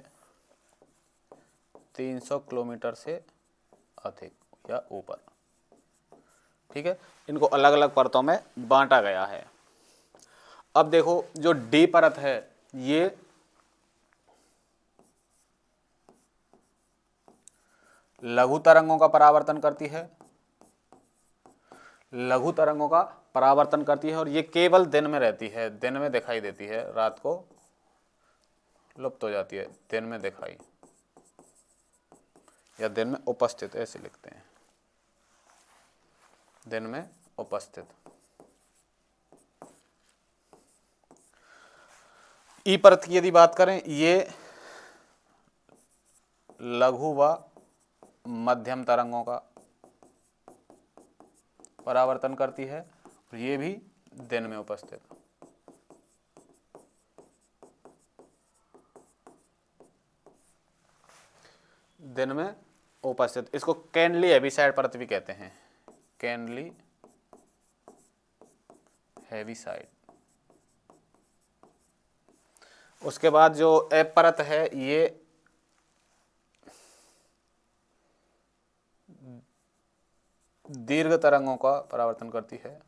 A: 300 किलोमीटर से अधिक या ऊपर। ठीक है, इनको अलग अलग परतों में बांटा गया है। अब देखो जो डी परत है ये लघु तरंगों का परावर्तन करती है, लघु तरंगों का परावर्तन करती है और ये केवल दिन में रहती है, दिन में दिखाई देती है, रात को लुप्त हो जाती है, दिन में दिखाई या दिन में उपस्थित ऐसे लिखते हैं, दिन में उपस्थित। ई परत की यदि बात करें, ये लघु व मध्यम तरंगों का परावर्तन करती है और ये भी दिन में उपस्थित। दिन में उपस्थित, इसको कैनली हेविसाइड परत भी कहते हैं, कैनली हेविसाइड। उसके बाद जो एफ परत है ये दीर्घ तरंगों का परावर्तन करती है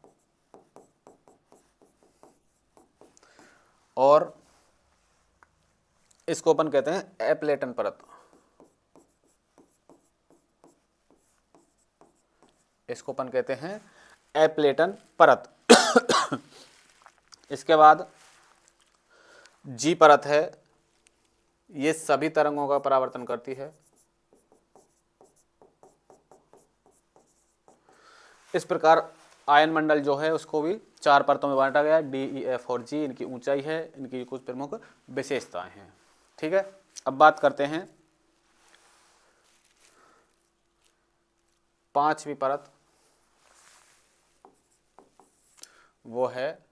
A: और इसको अपन कहते हैं एप्लेटन परत, इसको अपन कहते हैं एप्लेटन परत। इसके बाद जी परत है, ये सभी तरंगों का परावर्तन करती है। इस प्रकार आयन मंडल जो है उसको भी 4 परतों में बांटा गया है, डी, ई, एफ और जी। इनकी ऊंचाई है, इनकी कुछ प्रमुख विशेषताएं हैं। ठीक है, अब बात करते हैं 5वीं परत, वो है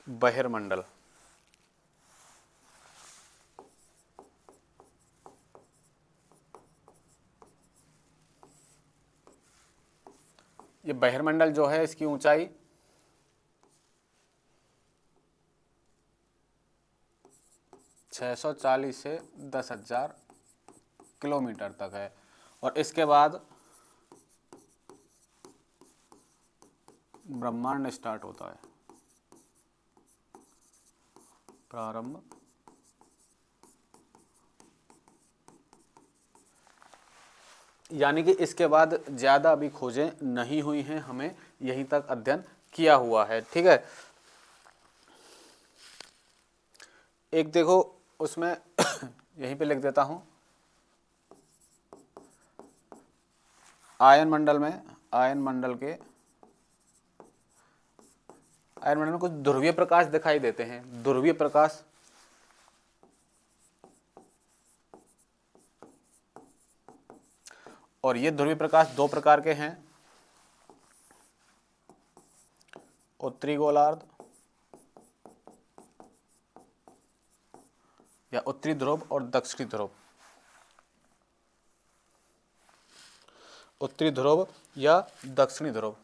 A: बहिर्मंडल। ये बहिर्मंडल जो है इसकी ऊंचाई 640 से 10,000 किलोमीटर तक है और इसके बाद ब्रह्मांड स्टार्ट होता है, प्रारंभ। यानी कि इसके बाद ज़्यादा अभी खोजें नहीं हुई हैं, हमें यहीं तक अध्ययन किया हुआ है। ठीक है, एक देखो उसमें यहीं पे लिख देता हूं, आयन मंडल में कुछ ध्रुवीय प्रकाश दिखाई देते हैं, ध्रुवीय प्रकाश। और ये ध्रुवीय प्रकाश 2 प्रकार के हैं, उत्तरी गोलार्ध या उत्तरी ध्रुव और दक्षिणी ध्रुव, उत्तरी ध्रुव या दक्षिणी ध्रुव।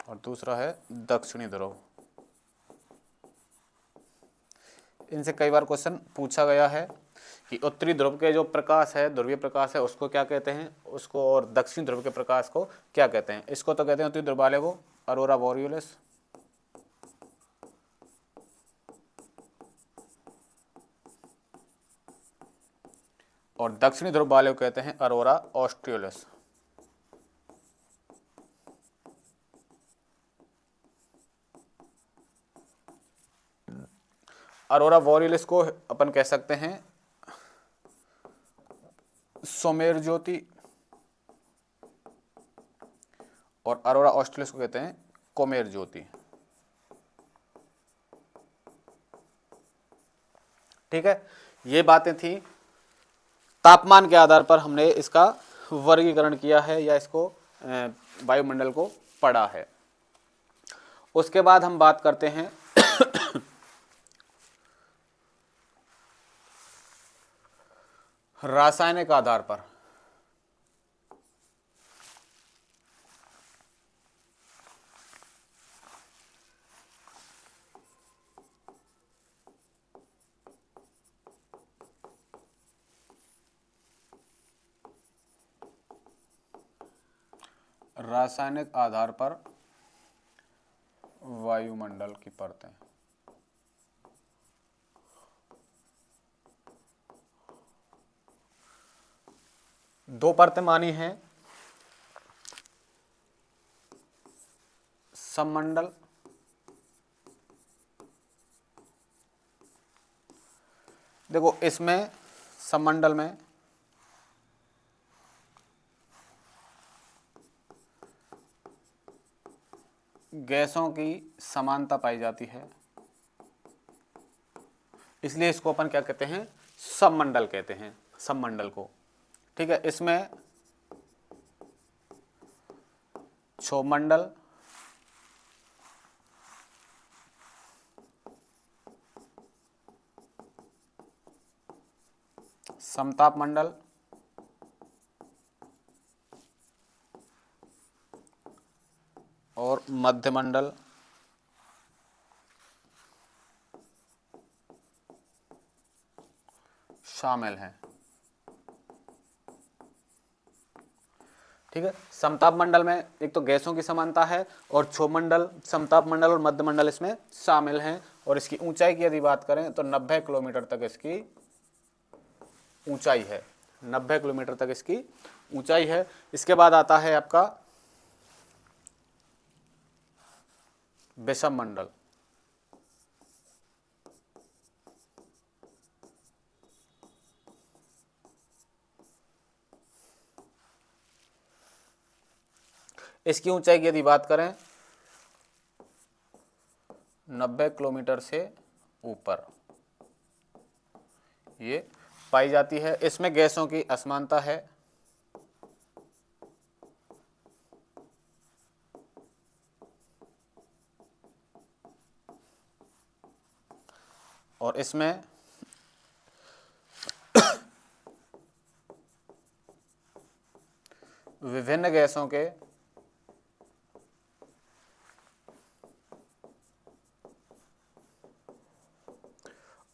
A: और दूसरा है दक्षिणी ध्रुव। इनसे कई बार क्वेश्चन पूछा गया है कि उत्तरी ध्रुव के जो प्रकाश है, ध्रुवीय प्रकाश है, उसको क्या कहते हैं उसको, और दक्षिण ध्रुव के प्रकाश को क्या कहते हैं। इसको तो कहते हैं उत्तरी ध्रुव वाले को अरोरा बोरियोलिस, और दक्षिणी ध्रुव वाले को कहते हैं अरोरा ऑस्ट्रियोलिस। अरोरा बोरियोलिस को अपन कह सकते हैं सुमेर ज्योति, और अरोरा ऑस्ट्रेलिस को कहते हैं कोमेर ज्योति। ठीक है, ये बातें थी। तापमान के आधार पर हमने इसका वर्गीकरण किया है या इसको वायुमंडल को पढ़ा है। उसके बाद हम बात करते हैं रासायनिक आधार पर। रासायनिक आधार पर वायुमंडल की परतें। दो परतें मानी हैं, सममंडल, देखो इसमें सममंडल में गैसों की समानता पाई जाती है, इसलिए इसको अपन क्या कहते हैं, सममंडल कहते हैं, सममंडल को। ठीक है, इसमें क्षोभमंडल, समताप मंडल, और मध्यमंडल शामिल हैं। ठीक है, समताप मंडल में एक तो गैसों की समानता है, और क्षोभमंडल, समताप मंडल और मध्यमंडल इसमें शामिल हैं। और इसकी ऊंचाई की यदि बात करें तो 90 किलोमीटर तक इसकी ऊंचाई है, 90 किलोमीटर तक इसकी ऊंचाई है। इसके बाद आता है आपका विषम मंडल। इसकी ऊंचाई की यदि बात करें 90 किलोमीटर से ऊपर ये पाई जाती है। इसमें गैसों की असमानता है, और इसमें विभिन्न गैसों के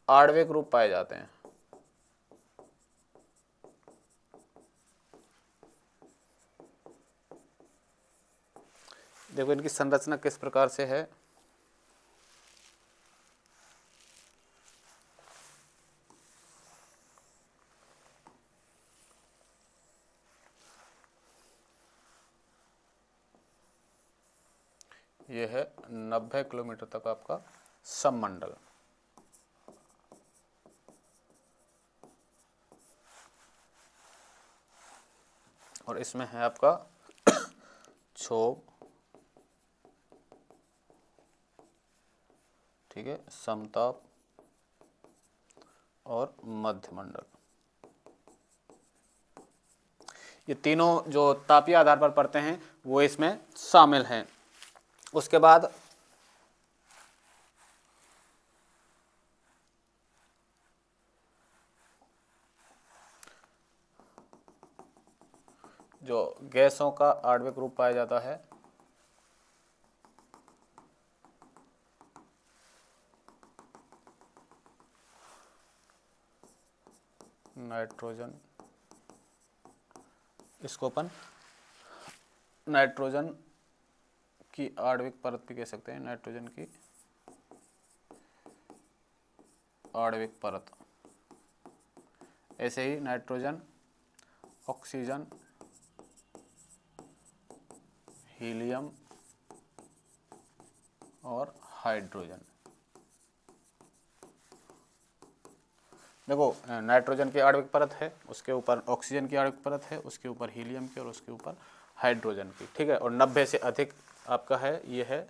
A: आणविक रूप पाए जाते हैं। देखो इनकी संरचना किस प्रकार से है। ये है 90 किलोमीटर तक आपका सममंडल, और इसमें है आपका क्षोभ, ठीक है, समताप और मध्यमंडल। ये तीनों जो तापीय आधार पर पड़ते हैं वो इसमें शामिल हैं। उसके बाद जो गैसों का आणविक रूप पाया जाता है नाइट्रोजन, इसको अपन नाइट्रोजन की आणविक परत भी कह सकते हैं, नाइट्रोजन की आणविक परत। ऐसे ही नाइट्रोजन, ऑक्सीजन, हीलियम और हाइड्रोजन। देखो नाइट्रोजन की आणविक परत है, उसके ऊपर ऑक्सीजन की आणविक परत है, उसके ऊपर हीलियम की और उसके ऊपर हाइड्रोजन की, ठीक है। और 90 से अधिक आपका है, ये है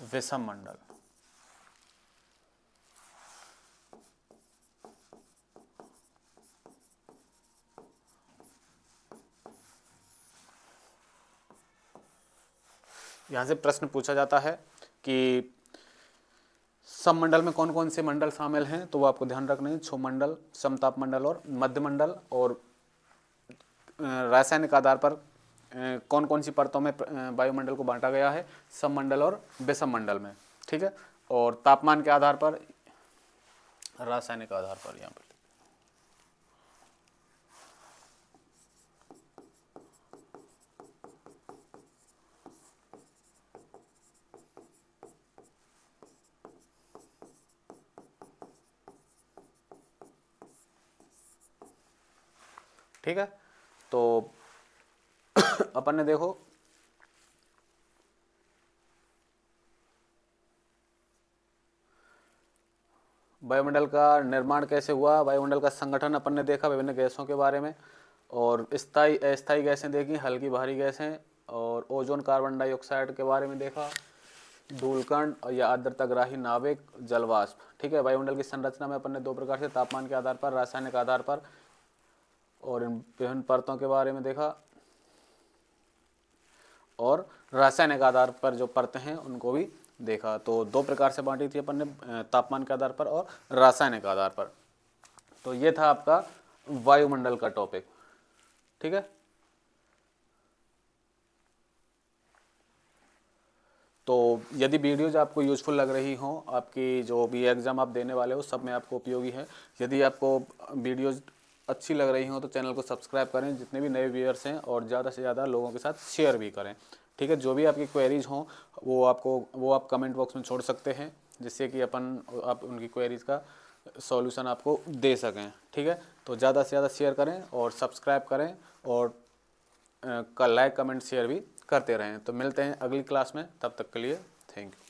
A: विषम मंडल। यहाँ से प्रश्न पूछा जाता है कि सममंडल में कौन कौन से मंडल शामिल हैं, तो वो आपको ध्यान रखना है, क्षोभमंडल, समताप मंडल और मध्यमंडल। और रासायनिक आधार पर कौन कौन सी परतों में वायुमंडल को बांटा गया है, सममंडल और विषम मंडल में, ठीक है। और तापमान के आधार पर, रासायनिक आधार पर यहाँ पर, ठीक है। तो अपन ने देखो वायुमंडल का निर्माण कैसे हुआ, वायुमंडल का संगठन अपन ने देखा, विभिन्न गैसों के बारे में, और स्थायी अस्थायी गैसें देखी, हल्की भारी गैसें, और ओजोन, कार्बन डाइऑक्साइड के बारे में देखा, धूलकण या आर्द्रताग्राही नाभिक, जलवाष्प, ठीक है। वायुमंडल की संरचना में अपन ने दो प्रकार से, तापमान के आधार पर, रासायनिक आधार पर, और इन विभिन्न परतों के बारे में देखा, और रासायनिक आधार पर जो परतें हैं उनको भी देखा। तो दो प्रकार से बांटी थी अपन ने, तापमान के आधार पर और रासायनिक आधार पर। तो ये था आपका वायुमंडल का टॉपिक, ठीक है। तो यदि वीडियोज आपको यूजफुल लग रही हो, आपकी जो भी एग्ज़ाम आप देने वाले हो सब में आपको उपयोगी है, यदि आपको वीडियोज अच्छी लग रही हो तो चैनल को सब्सक्राइब करें, जितने भी नए व्यूअर्स हैं, और ज़्यादा से ज़्यादा लोगों के साथ शेयर भी करें, ठीक है। जो भी आपकी क्वेरीज हों वो आप कमेंट बॉक्स में छोड़ सकते हैं, जिससे कि आप उनकी क्वेरीज का सॉल्यूशन आपको दे सकें, ठीक है। तो ज़्यादा से ज़्यादा शेयर करें और सब्सक्राइब करें, और लाइक कमेंट शेयर भी करते रहें। तो मिलते हैं अगली क्लास में, तब तक के लिए थैंक यू।